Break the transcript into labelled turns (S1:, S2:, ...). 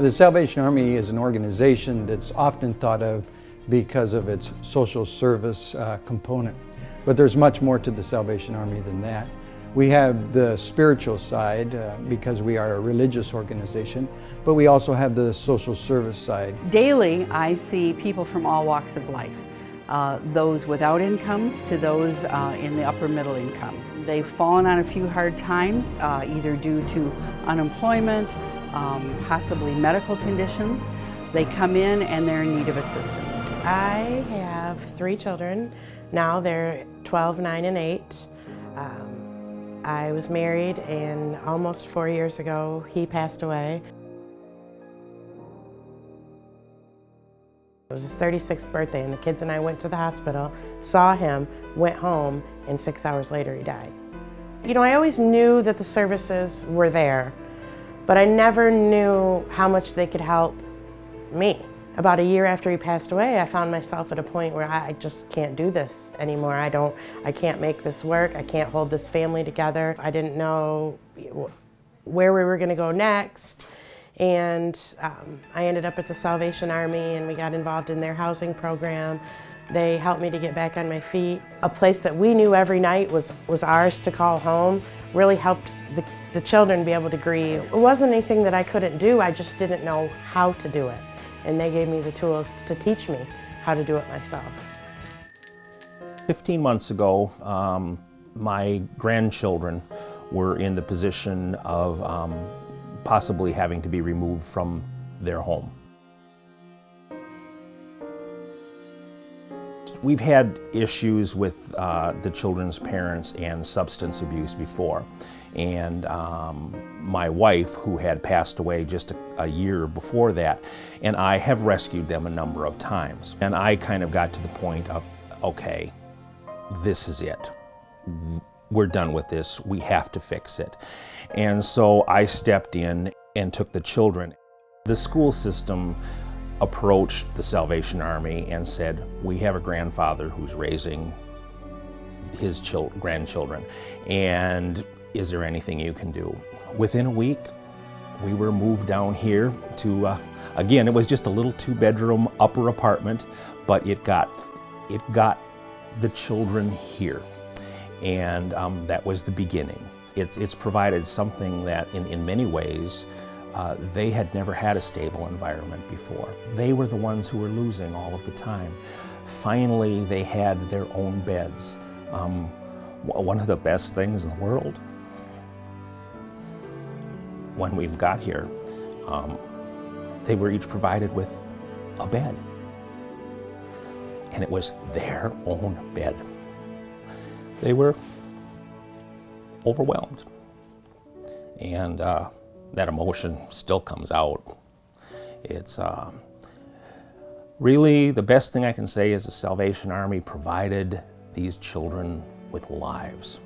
S1: The Salvation Army is an organization that's often thought of because of its social service component. But there's much more to the Salvation Army than that. We have the spiritual side because we are a religious organization, but we also have the social service side.
S2: Daily, I see people from all walks of life, those without incomes to those in the upper middle income. They've fallen on a few hard times, either due to unemployment, possibly medical conditions. They come in and they're in need of assistance.
S3: I have 3 children. Now they're 12, 9, and 8. I was married, and almost 4 years ago he passed away. It was his 36th birthday, and the kids and I went to the hospital, saw him, went home, and 6 hours later he died. You know, I always knew that the services were there, but I never knew how much they could help me. About a year after he passed away, I found myself at a point where I just can't do this anymore. I can't make this work. I can't hold this family together. I didn't know where we were going to go next. And I ended up at the Salvation Army, and we got involved in their housing program. They helped me to get back on my feet. A place that we knew every night was ours to call home really helped the children be able to grieve. It wasn't anything that I couldn't do, I just didn't know how to do it. And they gave me the tools to teach me how to do it myself.
S4: 15 months ago, my grandchildren were in the position of possibly having to be removed from their home. We've had issues with the children's parents and substance abuse before. And my wife, who had passed away just a year before that, and I have rescued them a number of times. And I kind of got to the point of, okay, this is it. We're done with this. We have to fix it. And so I stepped in and took the children. The school system approached the Salvation Army and said, we have a grandfather who's raising his grandchildren, and is there anything you can do? Within a week, we were moved down here to, again, it was just a little 2-bedroom upper apartment, but it got the children here. And that was the beginning. It's provided something that in many ways, they had never had a stable environment before. They were the ones who were losing all of the time. Finally, they had their own beds. One of the best things in the world, when we got here, they were each provided with a bed. And it was their own bed. They were overwhelmed. And that emotion still comes out. It's really the best thing I can say is the Salvation Army provided these children with lives.